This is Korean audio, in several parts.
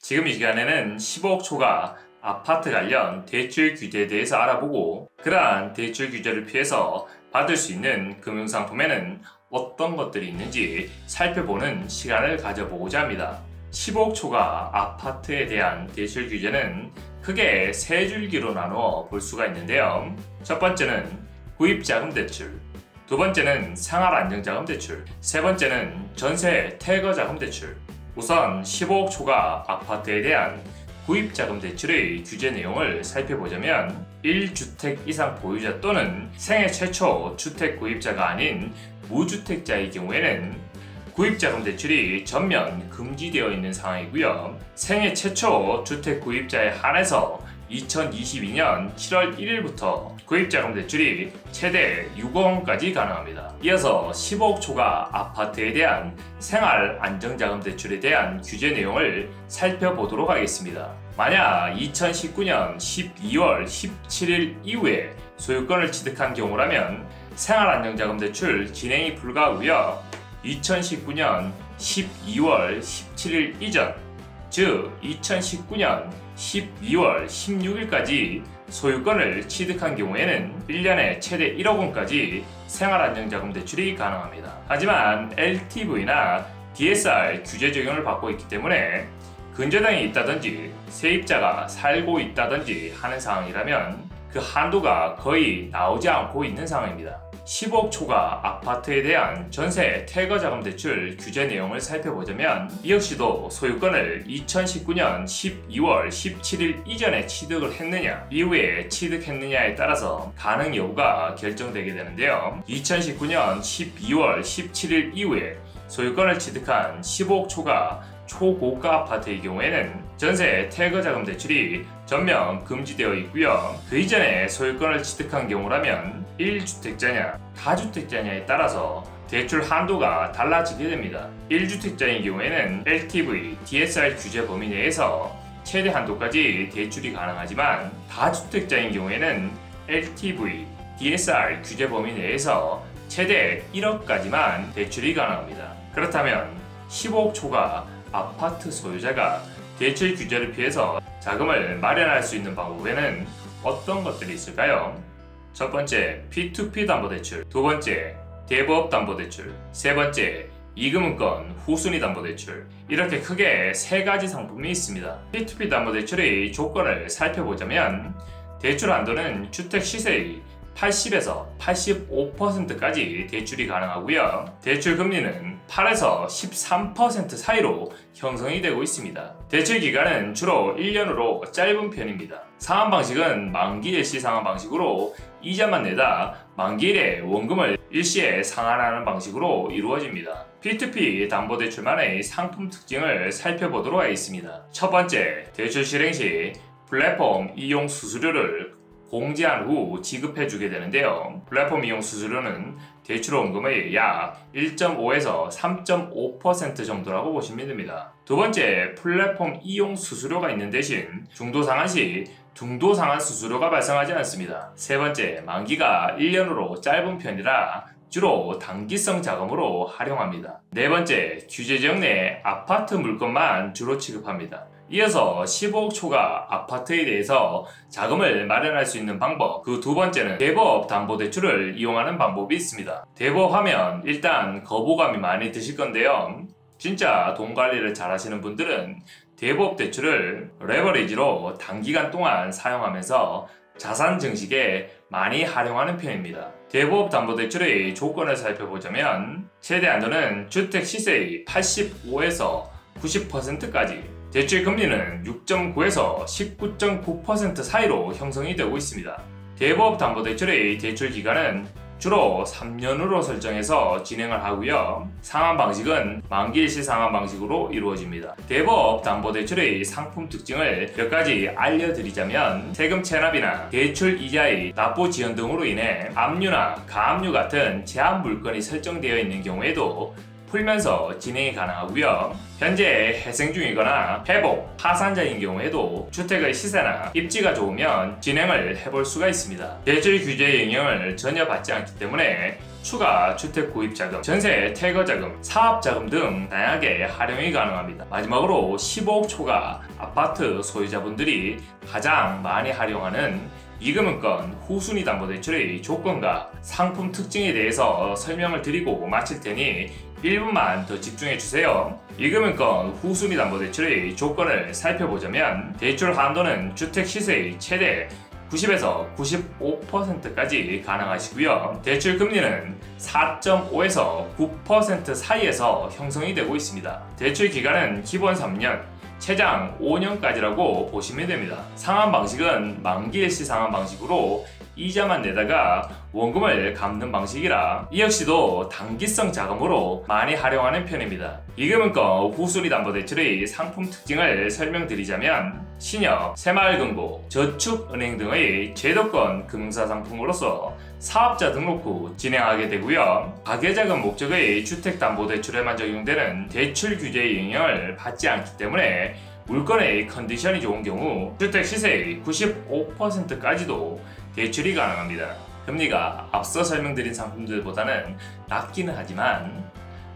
지금 이 시간에는 15억 초과 아파트 관련 대출 규제에 대해서 알아보고 그러한 대출 규제를 피해서 받을 수 있는 금융상품에는 어떤 것들이 있는지 살펴보는 시간을 가져보고자 합니다. 15억 초과 아파트에 대한 대출 규제는 크게 세 줄기로 나누어 볼 수가 있는데요. 첫 번째는 구입자금 대출, 두 번째는 생활안정자금 대출, 세 번째는 전세 퇴거자금 대출. 우선 15억 초과 아파트에 대한 구입자금 대출의 규제 내용을 살펴보자면 1주택 이상 보유자 또는 생애 최초 주택 구입자가 아닌 무주택자의 경우에는 구입자금 대출이 전면 금지되어 있는 상황이고요. 생애 최초 주택 구입자에 한해서 2022년 7월 1일부터 구입자금 대출이 최대 6억 원까지 가능합니다. 이어서 15억 초과 아파트에 대한 생활 안정자금 대출에 대한 규제 내용을 살펴보도록 하겠습니다. 만약 2019년 12월 17일 이후에 소유권을 취득한 경우라면 생활 안정자금 대출 진행이 불가하고요. 2019년 12월 17일 이전, 즉 2019년 12월 16일까지 소유권을 취득한 경우에는 1년에 최대 1억 원까지 생활안정자금 대출이 가능합니다. 하지만 LTV나 DSR 규제 적용을 받고 있기 때문에 근저당이 있다든지 세입자가 살고 있다든지 하는 상황이라면 그 한도가 거의 나오지 않고 있는 상황입니다. 15억 초과 아파트에 대한 전세 퇴거자금 대출 규제 내용을 살펴보자면 이 역시도 소유권을 2019년 12월 17일 이전에 취득을 했느냐 이후에 취득했느냐에 따라서 가능 여부가 결정되게 되는데요. 2019년 12월 17일 이후에 소유권을 취득한 15억 초과 초고가 아파트의 경우에는 전세 퇴거자금 대출이 전면 금지되어 있고요. 그 이전에 소유권을 취득한 경우라면 1주택자냐 다주택자냐에 따라서 대출 한도가 달라지게 됩니다. 1주택자인 경우에는 LTV, DSR 규제 범위 내에서 최대 한도까지 대출이 가능하지만 다주택자인 경우에는 LTV, DSR 규제 범위 내에서 최대 1억까지만 대출이 가능합니다. 그렇다면 15억 초과 아파트 소유자가 대출 규제를 피해서 자금을 마련할 수 있는 방법에는 어떤 것들이 있을까요? 첫 번째, P2P 담보대출, 두 번째, 대부업 담보대출, 세 번째, 이금융권 후순위 담보대출. 이렇게 크게 세 가지 상품이 있습니다. P2P 담보대출의 조건을 살펴보자면 대출 한도는 주택 시세의 80에서 85%까지 대출이 가능하고요. 대출 금리는 8에서 13% 사이로 형성이 되고 있습니다. 대출 기간은 주로 1년으로 짧은 편입니다. 상환 방식은 만기 일시 상환 방식으로 이자만 내다 만기일에 원금을 일시에 상환하는 방식으로 이루어집니다. P2P 담보대출만의 상품 특징을 살펴보도록 하겠습니다. 첫 번째, 대출 실행 시 플랫폼 이용 수수료를 공제한 후 지급해주게 되는데요. 플랫폼 이용 수수료는 대출 원금의 약 1.5에서 3.5% 정도라고 보시면 됩니다. 두 번째, 플랫폼 이용 수수료가 있는 대신 중도 상환 시 중도 상환 수수료가 발생하지 않습니다. 세 번째, 만기가 1년으로 짧은 편이라 주로 단기성 자금으로 활용합니다. 네 번째, 규제 지역 내 아파트 물건만 주로 취급합니다. 이어서 15억 초과 아파트에 대해서 자금을 마련할 수 있는 방법, 그 두 번째는 대부업 담보대출을 이용하는 방법이 있습니다. 대부업 하면 일단 거부감이 많이 드실 건데요. 진짜 돈 관리를 잘 하시는 분들은 대부업 대출을 레버리지로 단기간 동안 사용하면서 자산 증식에 많이 활용하는 편입니다. 대부업 담보대출의 조건을 살펴보자면 최대 한도는 주택 시세의 85에서 90%까지, 대출 금리는 6.9에서 19.9% 사이로 형성이 되고 있습니다. 대부업 담보대출의 대출 기간은 주로 3년으로 설정해서 진행을 하고요. 상환 방식은 만기일시 상환 방식으로 이루어집니다. 대부업 담보대출의 상품 특징을 몇 가지 알려드리자면 세금 체납이나 대출 이자의 납부 지연 등으로 인해 압류나 가압류 같은 제한 물건이 설정되어 있는 경우에도 풀면서 진행이 가능하고요. 현재 회생 중이거나 회복, 파산자인 경우에도 주택의 시세나 입지가 좋으면 진행을 해볼 수가 있습니다. 대출 규제의 영향을 전혀 받지 않기 때문에 추가 주택 구입 자금, 전세 퇴거 자금, 사업 자금 등 다양하게 활용이 가능합니다. 마지막으로 15억 초과 아파트 소유자분들이 가장 많이 활용하는 이금융권 후순위 담보대출의 조건과 상품 특징에 대해서 설명을 드리고 마칠 테니 1분만 더 집중해 주세요. 이금융권 후순위 담보대출의 조건을 살펴보자면 대출 한도는 주택 시세의 최대 90에서 95%까지 가능하시고요. 대출 금리는 4.5에서 9% 사이에서 형성이 되고 있습니다. 대출 기간은 기본 3년, 최장 5년까지라고 보시면 됩니다. 상환 방식은 만기일시 상환 방식으로 이자만 내다가 원금을 갚는 방식이라 이 역시도 단기성 자금으로 많이 활용하는 편입니다. 이금융권 후순위 담보대출의 상품 특징을 설명드리자면 신협, 새마을금고, 저축은행 등의 제도권 금융사 상품으로서 사업자 등록 후 진행하게 되고요. 가계자금 목적의 주택담보대출에만 적용되는 대출 규제의 영향을 받지 않기 때문에 물건의 컨디션이 좋은 경우 주택 시세의 95%까지도 대출이 가능합니다. 금리가 앞서 설명드린 상품들보다는 낮기는 하지만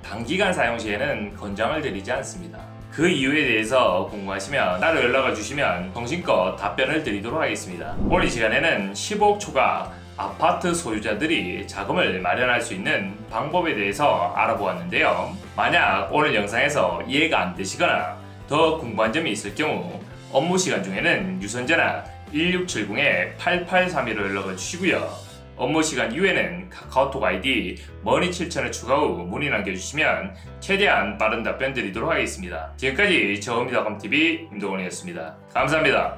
단기간 사용 시에는 권장을 드리지 않습니다. 그 이유에 대해서 궁금하시면 따로 연락을 주시면 정신껏 답변을 드리도록 하겠습니다. 오늘 이 시간에는 15억 초과 아파트 소유자들이 자금을 마련할 수 있는 방법에 대해서 알아보았는데요. 만약 오늘 영상에서 이해가 안 되시거나 더 궁금한 점이 있을 경우 업무 시간 중에는 유선전화 1670-8831로 연락을 주시고요. 업무 시간 이후에는 카카오톡 아이디 머니7000을 추가 후 문의 남겨주시면 최대한 빠른 답변 드리도록 하겠습니다. 지금까지 저음미다컴TV 임동원이었습니다. 감사합니다.